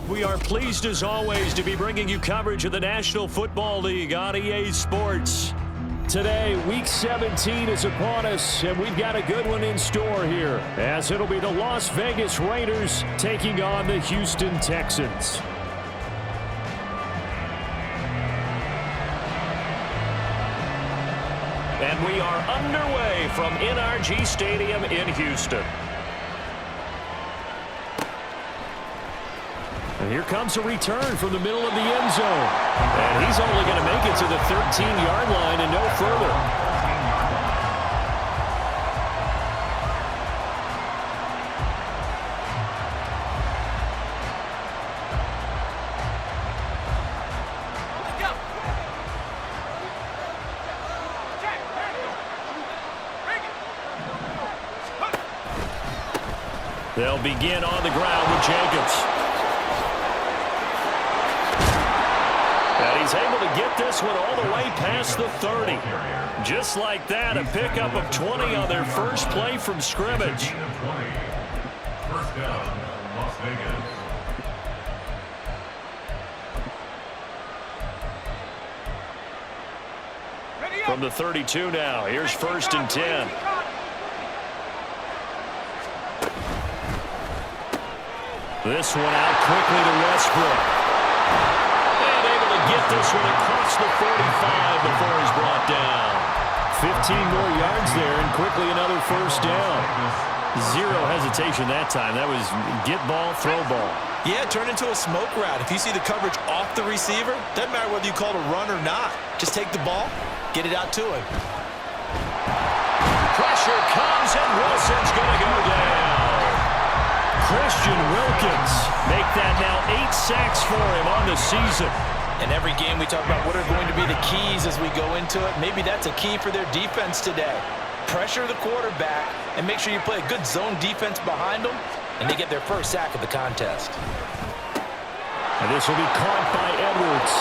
We are pleased as always to be bringing you coverage of the National Football League on EA Sports. Today, Week 17 is upon us, and we've got a good one in store here, as it'll be the Las Vegas Raiders taking on the Houston Texans. And we are underway from NRG Stadium in Houston. And here comes a return from the middle of the end zone. And he's only going to make it to the 13-yard line and no further. They'll begin on the ground with Jacobs. And he's able to get this one all the way past the 30. Just like that, a pickup of 20 on their first play from scrimmage. First down, Las Vegas. From the 32 now, here's 1st and 10. This one out quickly to Westbrook. And able to get this one across the 45 before he's brought down. 15 more yards there and quickly another first down. Zero hesitation that time. That was get ball, throw ball. Yeah, turn into a smoke route. If you see the coverage off the receiver, doesn't matter whether you call it a run or not. Just take the ball, get it out to him. Pressure comes and Wilson's going to go down. Christian Wilkins make that now 8 sacks for him on the season. In every game we talk about what are going to be the keys as we go into it. Maybe that's a key for their defense today. Pressure the quarterback and make sure you play a good zone defense behind them, and they get their first sack of the contest. And this will be caught by Edwards.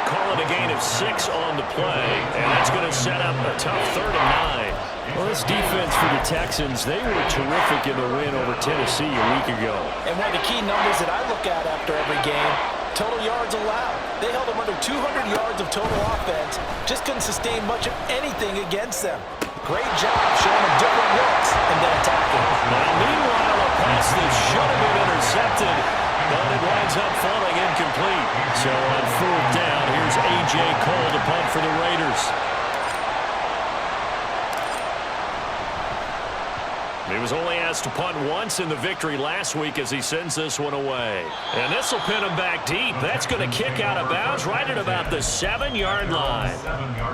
Call it a gain of 6 on the play, and that's going to set up a tough 3rd and 9. Well, this defense for the Texans, they were terrific in the win over Tennessee a week ago. And one of the key numbers that I look at after every game, total yards allowed. They held them under 200 yards of total offense. Just couldn't sustain much of anything against them. Great job showing them different looks and then attacking. Now, meanwhile, a pass that should have been intercepted, but it winds up falling incomplete. So on 4th down, here's A.J. Cole to punt for the Raiders. He was only asked to punt once in the victory last week as he sends this one away. And this will pin him back deep. That's going to kick out of bounds right at about the 7-yard line.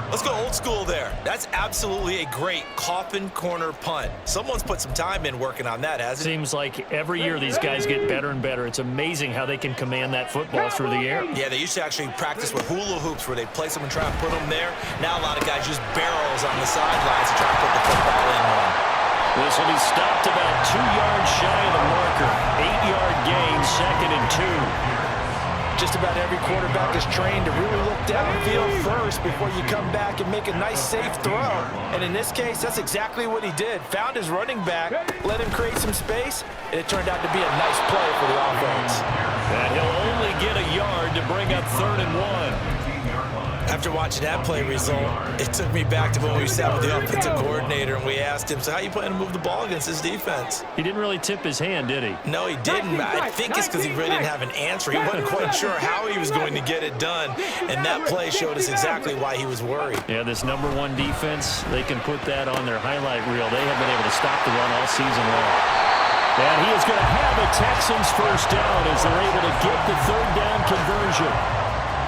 Let's go old school there. That's absolutely a great coffin corner punt. Someone's put some time in working on that, hasn't it? Seems like every year these guys get better and better. It's amazing how they can command that football through the air. Yeah, they used to actually practice with hula hoops where they place them and try to put them there. Now a lot of guys use barrels on the sidelines to try to put the football in one. This will be stopped about 2 yards shy of the marker. 8-yard gain, 2nd and 2. Just about every quarterback is trained to really look downfield first before you come back and make a nice, safe throw. And in this case, that's exactly what he did. Found his running back, let him create some space, and it turned out to be a nice play for the offense. And he'll only get a yard to bring up 3rd and 1. After watching that play result, it took me back to when we sat with the offensive coordinator and we asked him, so how you plan to move the ball against this defense? He didn't really tip his hand, did he? No, he didn't. I think it's because he really didn't have an answer. He wasn't quite sure how he was going to get it done, and that play showed us exactly why he was worried. Yeah, this #1 defense, they can put that on their highlight reel. They have been able to stop the run all season long. And he is going to have the Texans first down as they're able to get the 3rd down conversion.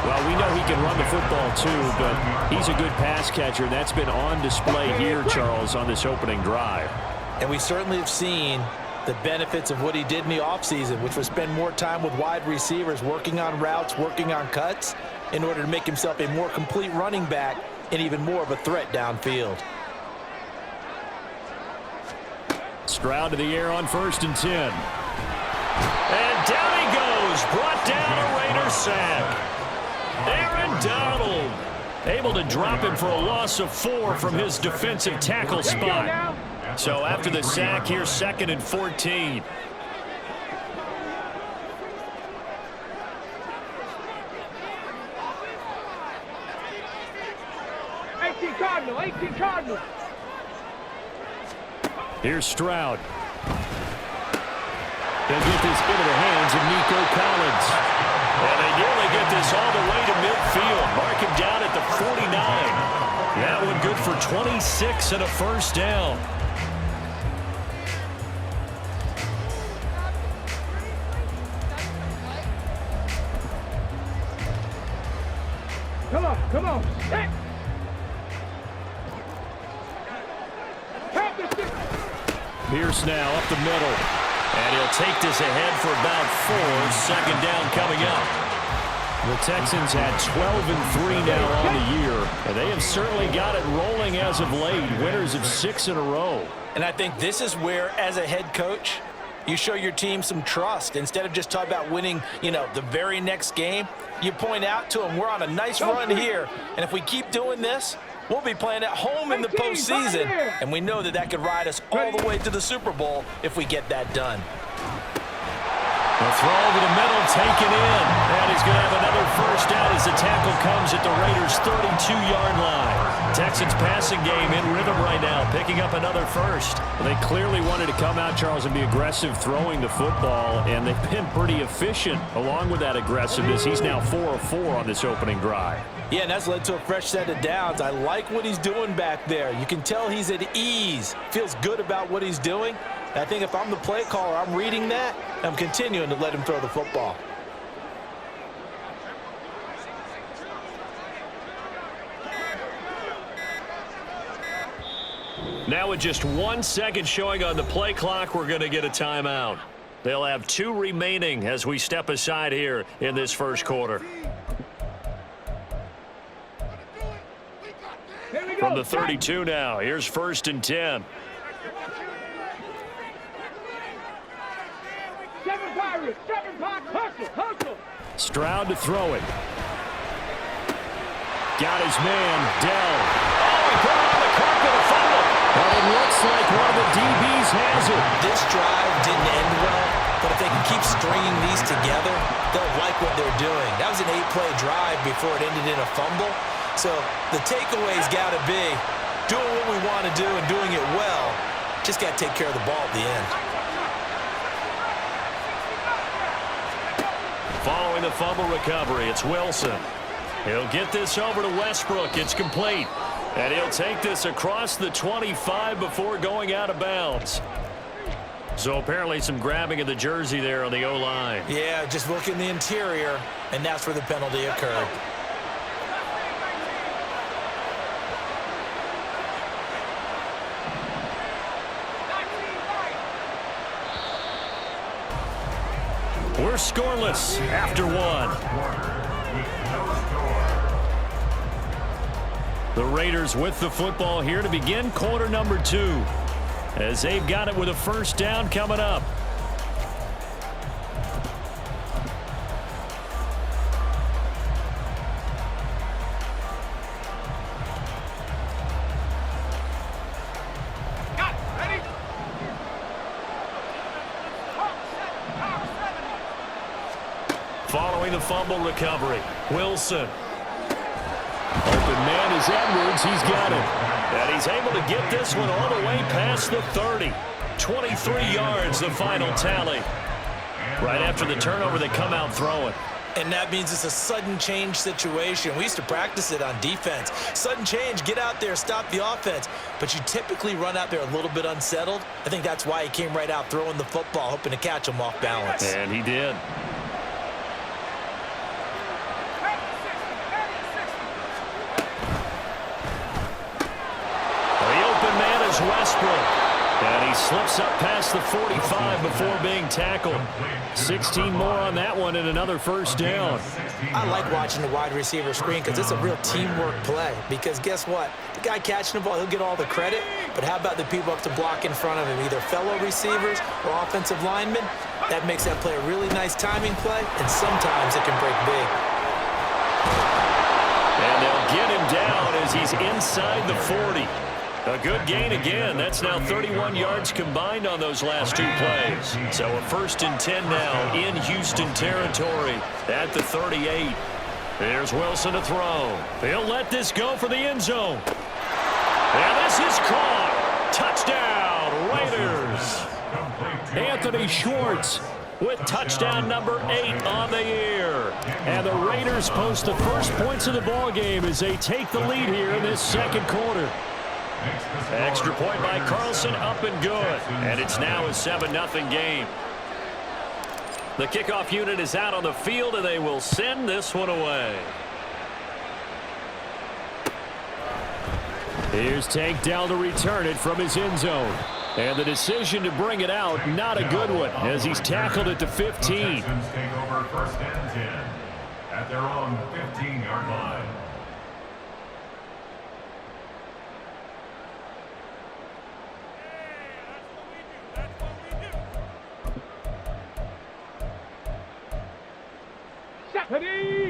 Well, we know he can run the football too, but he's a good pass catcher. That's been on display here, Charles, on this opening drive. And we certainly have seen the benefits of what he did in the offseason, which was spend more time with wide receivers, working on routes, working on cuts, in order to make himself a more complete running back and even more of a threat downfield. Stroud to the air on 1st and 10. And down he goes, brought down a Raiders sack. Aaron Donald able to drop him for a loss of 4 from his defensive tackle spot. So after the sack, here's 2nd and 14. Cardinal, 18 Cardinal. Here's Stroud. They'll get this into the hands of Nico Collins. And they nearly get this all the way to midfield. Mark him down at the 49. That one good for 26 and a first down. Come on, come on. Hey. Help this thing. Pierce now up the middle. And he'll take this ahead for about 4. Second down coming up. The Texans had 12-3 now on the year. And they have certainly got it rolling as of late. Winners of 6 in a row. And I think this is where, as a head coach, you show your team some trust. Instead of just talking about winning, the very next game, you point out to them, we're on a nice run here. And if we keep doing this, we'll be playing at home in the postseason. And we know that could ride us all the way to the Super Bowl if we get that done. The throw over the middle, taken in. And he's going to have another first down as the tackle comes at the Raiders' 32-yard line. Texans passing game in rhythm right now, picking up another first. Well, they clearly wanted to come out, Charles, and be aggressive throwing the football, and they've been pretty efficient along with that aggressiveness. He's now 4 of 4 on this opening drive. Yeah, and that's led to a fresh set of downs. I like what he's doing back there. You can tell he's at ease, feels good about what he's doing. I think if I'm the play caller, I'm reading that, and I'm continuing to let him throw the football. Now with just 1 second showing on the play clock, we're going to get a timeout. They'll have 2 remaining as we step aside here in this first quarter. From the 32 now, here's 1st and 10. Stroud to throw it. Got his man, Dell. Oh, he put it on the carpet, a fumble. And it looks like one of the DBs has it. This drive didn't end well, but if they can keep stringing these together, they'll like what they're doing. That was an 8-play drive before it ended in a fumble. So the takeaway's got to be doing what we want to do and doing it well. Just got to take care of the ball at the end. Following the fumble recovery, it's Wilson. He'll get this over to Westbrook. It's complete. And he'll take this across the 25 before going out of bounds. So apparently some grabbing of the jersey there on the O-line. Yeah, just look in the interior, and that's where the penalty occurred. We're scoreless after 1. The Raiders with the football here to begin quarter number 2. As they've got it with a first down coming up. Following the fumble recovery, Wilson. Open man is Edwards. He's got it. And he's able to get this one all the way past the 30. 23 yards, the final tally. Right after the turnover, they come out throwing. And that means it's a sudden change situation. We used to practice it on defense. Sudden change, get out there, stop the offense. But you typically run out there a little bit unsettled. I think that's why he came right out throwing the football, hoping to catch him off balance. And he did. Westbrook. And he slips up past the 45 before being tackled. 16 more on that one and another first down. I like watching the wide receiver screen because it's a real teamwork play. Because guess what? The guy catching the ball, he'll get all the credit. But how about the people up to block in front of him, either fellow receivers or offensive linemen? That makes that play a really nice timing play, and sometimes it can break big. And they'll get him down as he's inside the 40. A good gain again. That's now 31 yards combined on those last 2 plays. So a 1st and 10 now in Houston territory at the 38. There's Wilson to throw. He'll let this go for the end zone. And this is caught. Touchdown, Raiders. Anthony Schwartz with touchdown number 8 on the year. And the Raiders post the first points of the ball game as they take the lead here in this second quarter. Extra point by Carlson, up and good. And it's now a 7-0 game. The kickoff unit is out on the field, and they will send this one away. Here's Tank down to return it from his end zone. And the decision to bring it out, not a good one, as he's tackled at the 15. The Texans take over first and 10 at their own 15-yard line.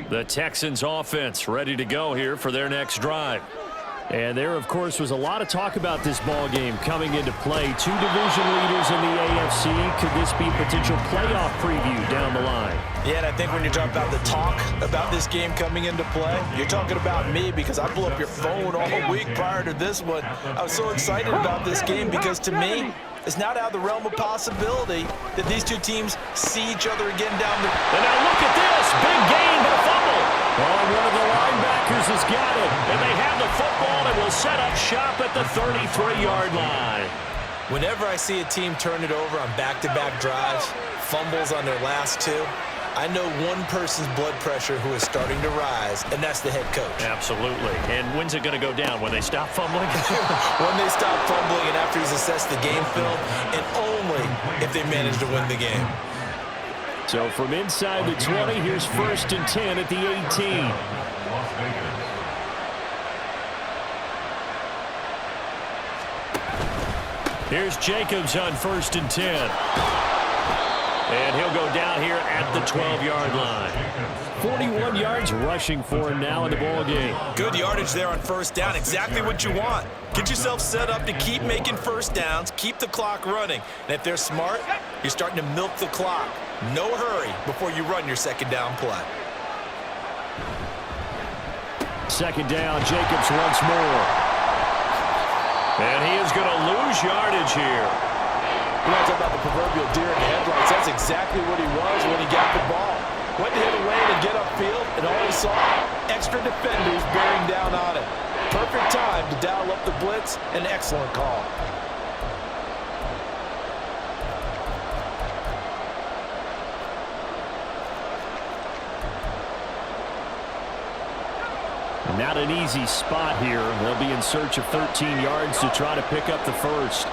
The Texans offense ready to go here for their next drive. And there, of course, was a lot of talk about this ball game coming into play. 2 division leaders in the AFC. Could this be a potential playoff preview down the line? Yeah, and I think when you're talking about the talk about this game coming into play, you're talking about me because I blew up your phone all week prior to this one. I was so excited about this game because, to me, it's not out of the realm of possibility that these two teams see each other again down the... And now look at this. Big gain, but a fumble. Oh, one of the linebackers has got it. And they have the football and will set up shop at the 33-yard line. Whenever I see a team turn it over on back-to-back drives, fumbles on their last 2, I know one person's blood pressure who is starting to rise, and that's the head coach. Absolutely. And when's it going to go down? When they stop fumbling? When they stop fumbling and after he's assessed the game film, and only if they manage to win the game. So from inside the 20, here's first and 10 at the 18. Las Vegas. Here's Jacobs on first and 10. And he'll go down here at the 12-yard line. 41 yards rushing for him now in the ball game. Good yardage there on first down. Exactly what you want. Get yourself set up to keep making first downs, keep the clock running. And if they're smart, you're starting to milk the clock. No hurry before you run your second down play. Second down, Jacobs once more. And he is going to lose yardage here. You know, talk about the proverbial deer in the headlights. That's exactly what he was when he got the ball. Went to hit a lane and get upfield, and all he saw, extra defenders bearing down on it. Perfect time to dial up the blitz. An excellent call. Not an easy spot here. They'll be in search of 13 yards to try to pick up the first.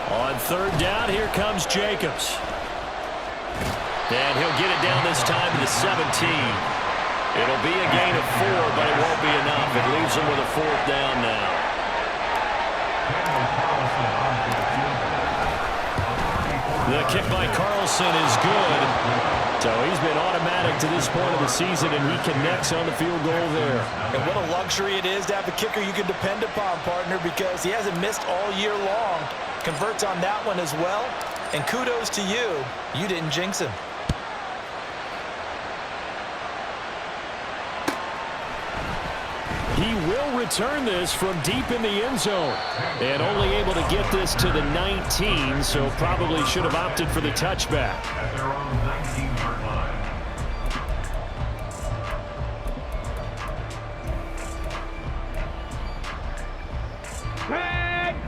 On third down, here comes Jacobs. And he'll get it down this time to the 17. It'll be a gain of 4, but it won't be enough. It leaves them with a fourth down now. The kick by Carlson is good. So he's been automatic to this point of the season, and he connects on the field goal there. And what a luxury it is to have a kicker you can depend upon, partner, because he hasn't missed all year long. Converts on that one as well. And kudos to you. You didn't jinx him. He will return this from deep in the end zone. And only able to get this to the 19, so probably should have opted for the touchback. At their own 19-yard line.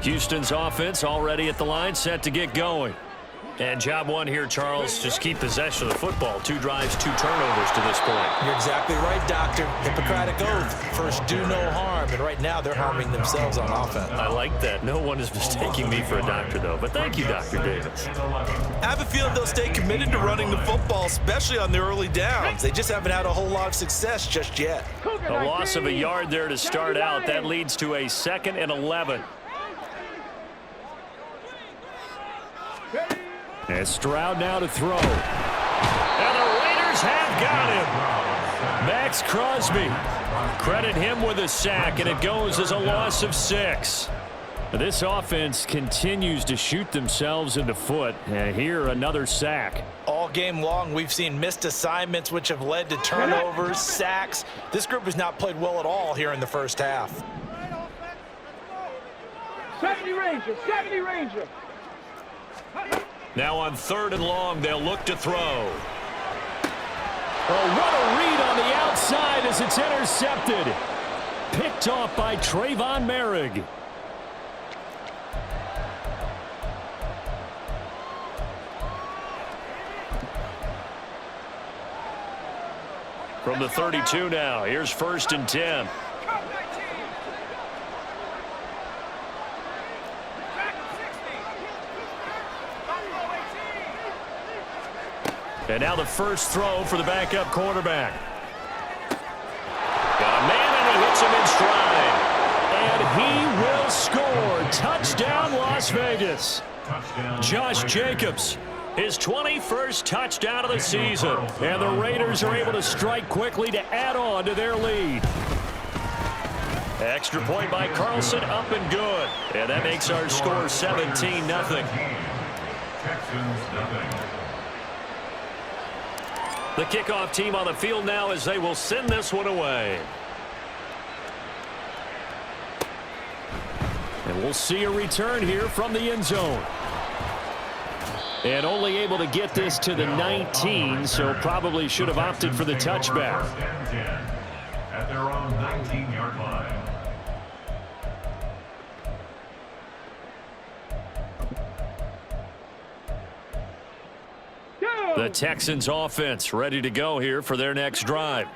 Houston's offense already at the line, set to get going. And job one here, Charles, just keep possession of the football. 2 drives, 2 turnovers to this point. You're exactly right, Doctor. Hippocratic oath. First, do no harm. And right now, they're harming themselves on offense. I like that. No one is mistaking me for a doctor, though. But thank you, Dr. Davis. I have a feeling they'll stay committed to running the football, especially on their early downs. They just haven't had a whole lot of success just yet. A loss of a yard there to start out. That leads to a 2nd and 11. And Stroud now to throw. And the Raiders have got him. Max Crosby. Credit him with a sack, and it goes as a loss of 6. This offense continues to shoot themselves in the foot. And here, another sack. All game long, we've seen missed assignments, which have led to turnovers, sacks. This group has not played well at all here in the first half. 70 Ranger, 70 Ranger. Now on 3rd and long, they'll look to throw. Oh, what a read on the outside as it's intercepted. Picked off by Trayvon Merrick. From the 32 now, here's 1st and 10. And now the first throw for the backup quarterback. Got a man and he hits him in stride. And he will score. Touchdown, Las Vegas. Josh Jacobs, his 21st touchdown of the season. And the Raiders are able to strike quickly to add on to their lead. Extra point by Carlson, up and good. And that makes our score 17-0. Texans nothing. The kickoff team on the field now as they will send this one away. And we'll see a return here from the end zone. And only able to get this to the 19, so probably should have opted for the touchback. First and 10 at their own 19-yard line. The Texans offense ready to go here for their next drive.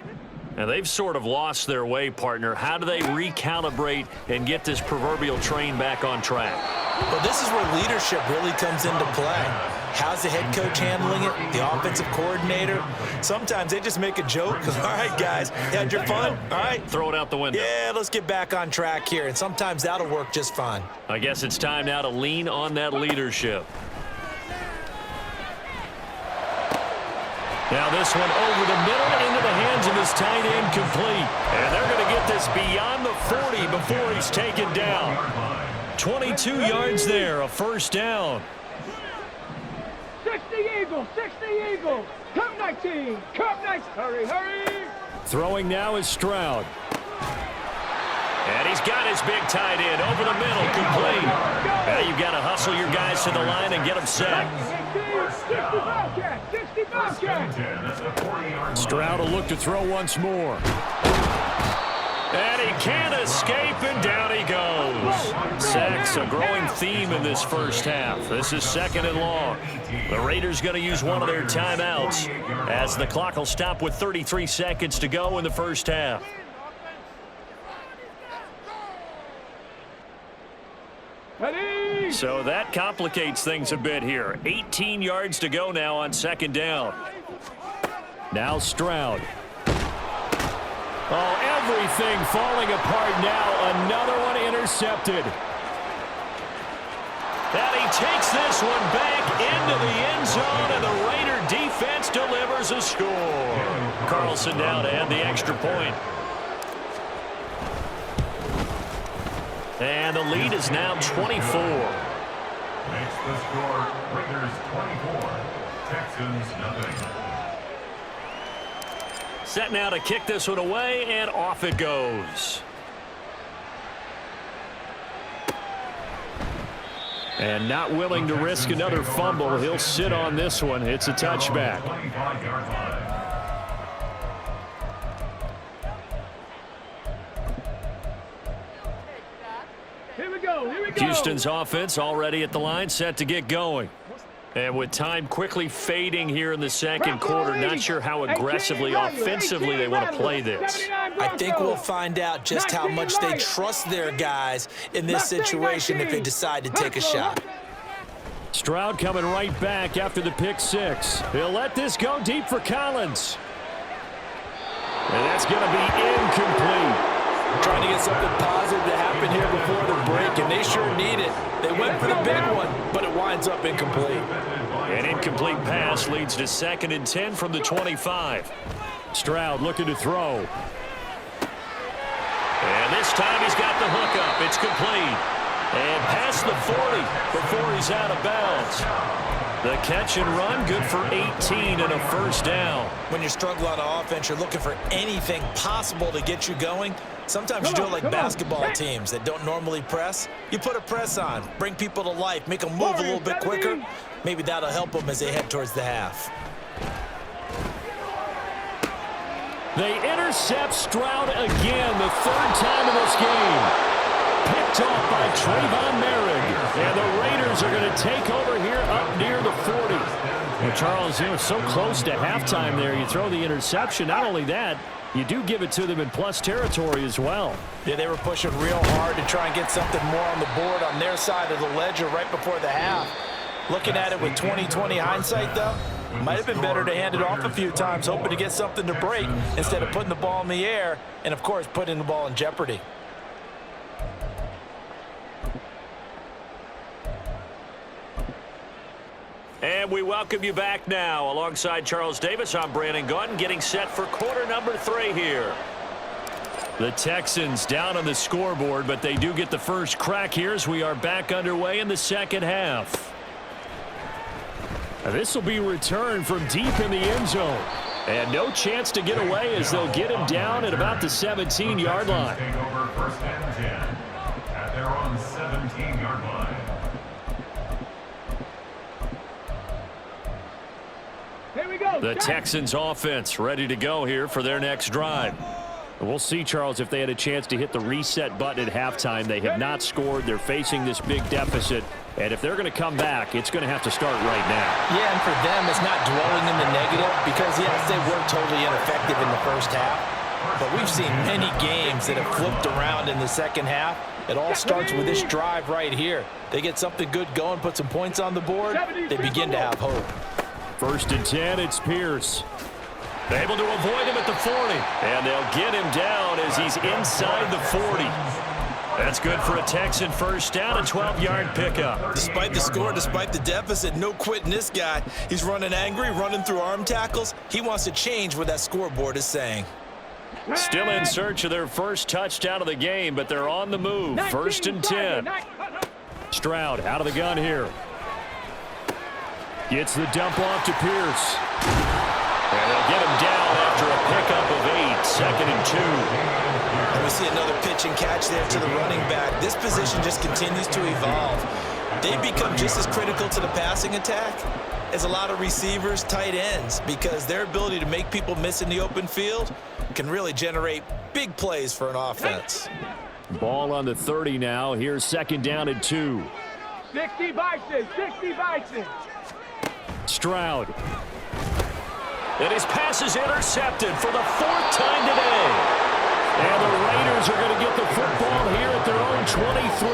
And they've sort of lost their way, partner. How do they recalibrate and get this proverbial train back on track? Well, this is where leadership really comes into play. How's the head coach handling it? The offensive coordinator? Sometimes they just make a joke. All right, guys, you had your fun? All right. Throw it out the window. Yeah, let's get back on track here. And sometimes that'll work just fine. I guess it's time now to lean on that leadership. Now this one over the middle into the hands of his tight end, complete. And they're going to get this beyond the 40 before he's taken down. 22 yards there, a first down. 60 Eagles, 60 Eagles. Come 19, come 19. Hurry, hurry. Throwing now is Stroud. And he's got his big tight end over the middle, complete. Now you've got to hustle your guys to the line and get them set. 60 Bobcat, 60 Bobcat. Stroud will look to throw once more. And he can't escape, and down he goes. Sacks, a growing theme in this first half. This is 2nd and long. The Raiders going to use one of their timeouts as the clock will stop with 33 seconds to go in the first half. So that complicates things a bit here. 18 yards to go now on 2nd down. Now Stroud. Oh, everything falling apart now. Another one intercepted. And he takes this one back into the end zone, and the Raider defense delivers a score. Carlson down to add the extra point. And the lead is now 24. Makes the score Raiders 24, Texans nothing. Set now to kick this one away, and off it goes. And not willing to risk another fumble. He'll sit on this one. It's a touchback. 25-yard line. Here we go, here we go. Houston's offense already at the line, set to get going. And with time quickly fading here in the second quarter, not sure how aggressively, offensively they want to play this. I think we'll find out just how much they trust their guys in this situation if they decide to take a shot. Stroud coming right back after the pick six. He'll let this go deep for Collins. And that's going to be incomplete. Trying to get something positive to happen here before the break, and they sure need it. They went for the big one, but it winds up incomplete. An incomplete pass leads to 2nd and 10 from the 25. Stroud looking to throw. And this time he's got the hook up. It's complete. And past the 40 before he's out of bounds. The catch and run, good for 18 and a first down. When you struggle on offense, you're looking for anything possible to get you going. Sometimes you do it like basketball teams that don't normally press. You put a press on, bring people to life, make them move a little bit quicker. Maybe that'll help them as they head towards the half. They intercept Stroud again, the third time in this game. Picked off by Trayvon Merrick. And the Raiders are going to take over here up near the 40. Well, Charles, you know, so close to halftime there. You throw the interception. Not only that, you do give it to them in plus territory as well. Yeah, they were pushing real hard to try and get something more on the board on their side of the ledger right before the half. Looking at it with 20/20 hindsight, though, might have been better to hand it off a few times, hoping to get something to break instead of putting the ball in the air and, of course, putting the ball in jeopardy. And we welcome you back now. Alongside Charles Davis, I'm Brandon Gaudin, getting set for quarter number 3 here. The Texans down on the scoreboard, but they do get the first crack here as we are back underway in the second half. This will be returned from deep in the end zone. And no chance to get away as they'll get him down at about the 17-yard line. Over first and 10 at their own 17-yard line. Here we go. The Texans offense ready to go here for their next drive. We'll see, Charles, if they had a chance to hit the reset button at halftime. They have not scored. They're facing this big deficit. And if they're going to come back, it's going to have to start right now. Yeah, and for them, it's not dwelling in the negative because, yes, they were totally ineffective in the first half. But we've seen many games that have flipped around in the second half. It all starts with this drive right here. They get something good going, put some points on the board, they begin to have hope. First and 10, it's Pierce. Able to avoid him at the 40. And they'll get him down as he's inside the 40. That's good for a Texan first down, a 12-yard pickup. Despite the score, despite the deficit, no quitting this guy. He's running angry, running through arm tackles. He wants to change what that scoreboard is saying. Still in search of their first touchdown of the game, but they're on the move. First and 10. Stroud out of the gun here. Gets the dump off to Pierce. And they'll get him down after a pickup of 8, second and 2. And we see another pitch and catch there to the running back. This position just continues to evolve. They become just as critical to the passing attack as a lot of receivers, tight ends, because their ability to make people miss in the open field can really generate big plays for an offense. Ball on the 30 now. Here's second down and 2. 60 Bison, 60 Bison. Stroud. And his pass is intercepted for the 4th time today. And the Raiders are going to get the football here at their own 23.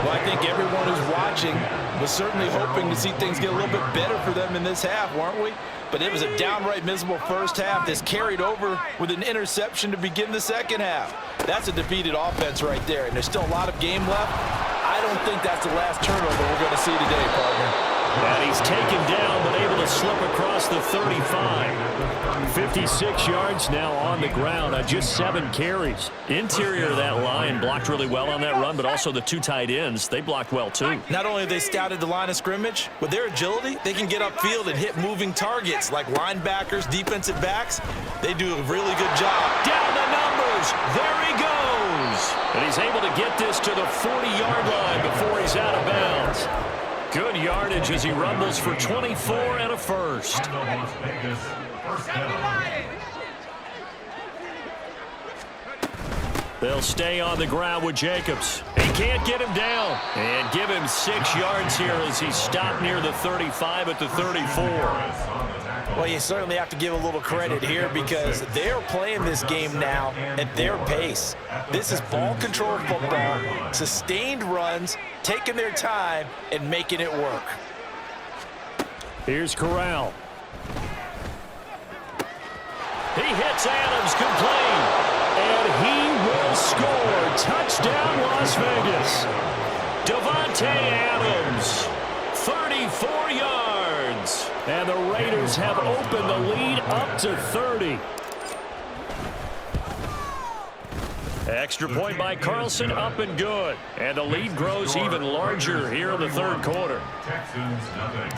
Well, I think everyone who's watching was certainly hoping to see things get a little bit better for them in this half, weren't we? But it was a downright miserable first half that's carried over with an interception to begin the second half. That's a defeated offense right there, and there's still a lot of game left. I don't think that's the last turnover we're going to see today, partner. And he's taken down, but able to slip across the 35. 56 yards now on the ground on just 7 carries. Interior of that line blocked really well on that run, but also the 2 tight ends, they blocked well too. Not only have they scouted the line of scrimmage, with their agility, they can get upfield and hit moving targets like linebackers, defensive backs. They do a really good job. Down the numbers. There he goes. And he's able to get this to the 40-yard line before he's out of bounds. Good yardage as he rumbles for 24 and a first. They'll stay on the ground with Jacobs. He can't get him down. And give him 6 yards here as he's stopped near the 35 at the 34. Well, you certainly have to give a little credit here because they're playing this game now at their pace. This is ball control football, sustained runs, taking their time, and making it work. Here's Corral. He hits Adams complete. And he will score. Touchdown, Las Vegas. Davante Adams, 34 yards. And the Raiders have opened the lead up to 30. Extra point by Carlson, up and good. And the lead grows even larger here in the third quarter. Texans nothing.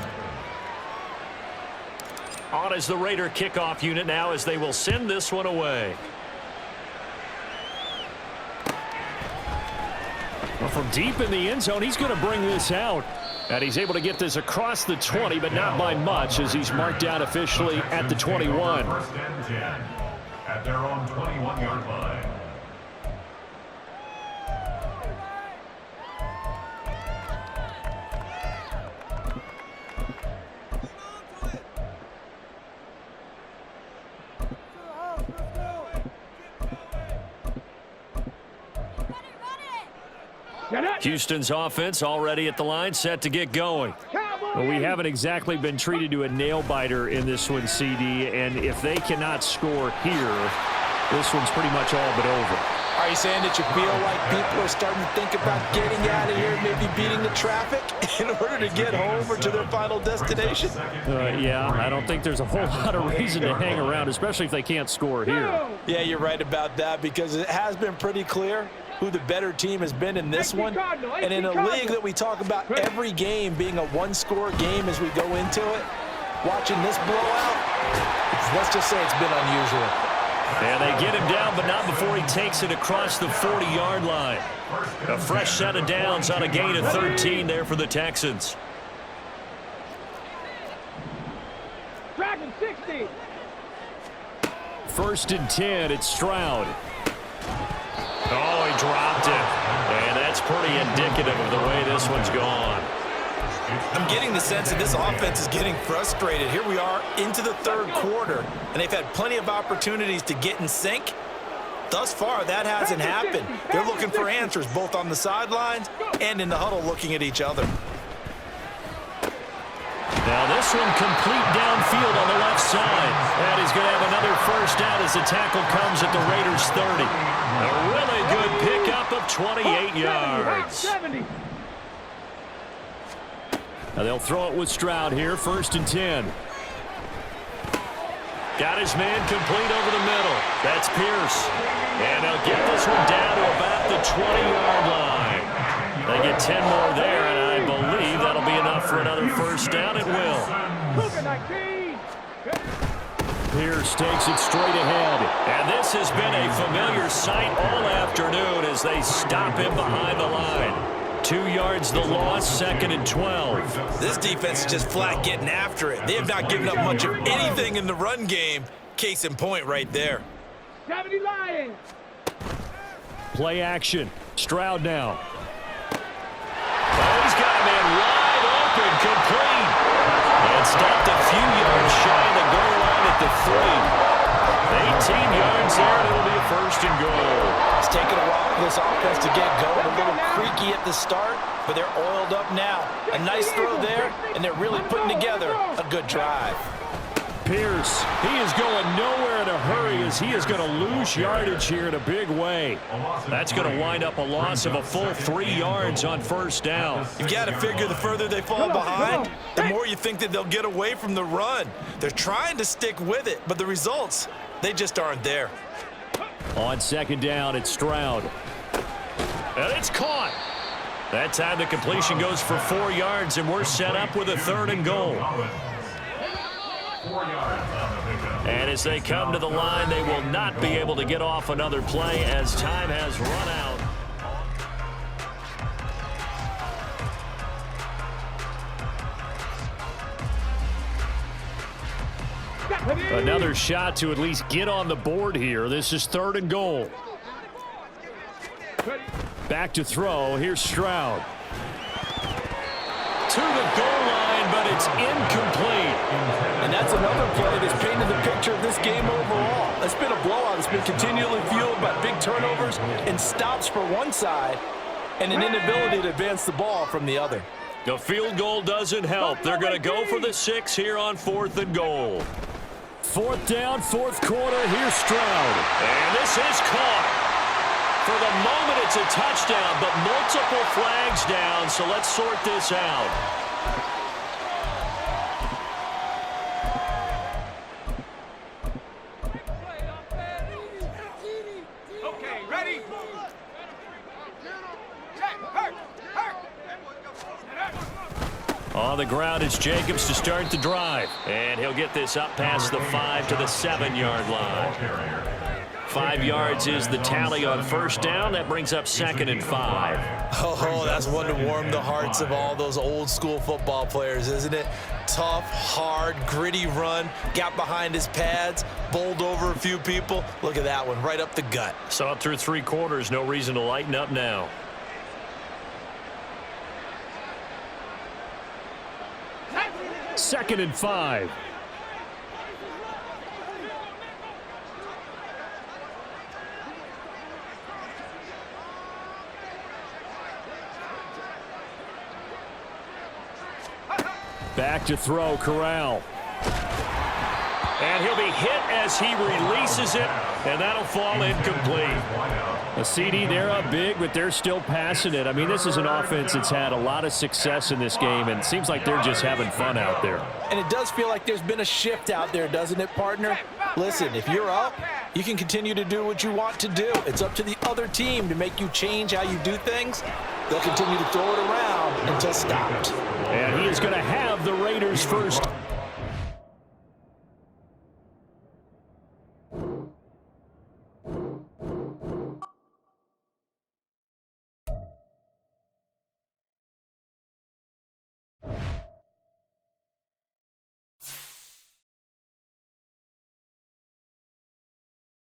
On as the Raider kickoff unit now as they will send this one away. Well, from deep in the end zone, he's going to bring this out. And he's able to get this across the 20, but not by much as he's marked down officially at the 21. First and 10 at their own 21-yard line. Houston's offense already at the line, set to get going. Well, we haven't exactly been treated to a nail-biter in this one, CD, and if they cannot score here, this one's pretty much all but over. Are you saying that you feel like people are starting to think about getting out of here, maybe beating the traffic in order to get home or to their final destination? Yeah, I don't think there's a whole lot of reason to hang around, especially if they can't score here. Yeah, you're right about that because it has been pretty clear who the better team has been in this one. And in a league that we talk about every game being a one-score game as we go into it, watching this blowout, let's just say it's been unusual. And they get him down, but not before he takes it across the 40-yard line. A fresh set of downs on a gain of 13 there for the Texans. Dragon 60. First and 10, it's Stroud. Oh, he dropped it. And that's pretty indicative of the way this one's gone. I'm getting the sense that this offense is getting frustrated. Here we are into the third quarter, and they've had plenty of opportunities to get in sync. Thus far, that hasn't happened. They're looking for answers both on the sidelines and in the huddle looking at each other. Now this one complete downfield on the left side. And he's going to have another first down as the tackle comes at the Raiders' 30. A really good pickup of 28 yards. Now they'll throw it with Stroud here, first and 10. Got his man complete over the middle. That's Pierce. And they'll get this one down to about the 20-yard line. They get 10 more there, and I believe that'll be enough for another first down. It will. Pierce takes it straight ahead. And this has been a familiar sight all afternoon as they stop him behind the line. 2 yards the loss, second and 12. This defense is just flat getting after it. They have not given up much of anything in the run game. Case in point right there. 70 Lions. Play action. Stroud now. Oh, he's got a man wide open, complete. And stopped a few yards shy of the goal line at the 3. 18 yards there, and it'll be a first and goal. It's taken a while for this offense to get going. A little creaky at the start, but they're oiled up now. A nice throw there, and they're really putting together a good drive. Pierce, he is going nowhere in a hurry as he is going to lose yardage here in a big way. That's going to wind up a loss of a full 3 yards on first down. You've got to figure the further they fall behind, the more you think that they'll get away from the run. They're trying to stick with it, but the results, they just aren't there. On second down, it's Stroud. And it's caught. That time the completion goes for 4 yards, and we're set up with a third and goal. And as they come to the line, they will not be able to get off another play as time has run out. Another shot to at least get on the board here. This is third and goal. Back to throw. Here's Stroud. To the goal line, but it's incomplete. And that's another play that's painted the picture of this game overall. It's been a blowout. It's been continually fueled by big turnovers and stops for one side and an inability to advance the ball from the other. The field goal doesn't help. They're going to go for the 6 here on fourth and goal. Fourth down, fourth quarter. Here's Stroud. And this is caught. For the moment, it's a touchdown, but multiple flags down, so let's sort this out. Okay, ready? On the ground, it's Jacobs to start the drive. And he'll get this up past the 5 to the 7-yard line. 5 yards is the tally on first down. That brings up 2nd and 5. Oh, that's one to warm the hearts of all those old school football players, isn't it? Tough, hard, gritty run. Got behind his pads, bowled over a few people. Look at that one, right up the gut. Saw it through 3 quarters. No reason to lighten up now. Second and 5. Back to throw, Corral. And he'll be hit as he releases it, and that'll fall incomplete. A CD, they're up big, but they're still passing it. I mean, this is an offense that's had a lot of success in this game, and it seems like they're just having fun out there. And it does feel like there's been a shift out there, doesn't it, partner? Listen, if you're up, you can continue to do what you want to do. It's up to the other team to make you change how you do things. They'll continue to throw it around until stopped. And he is going to have the Raiders first.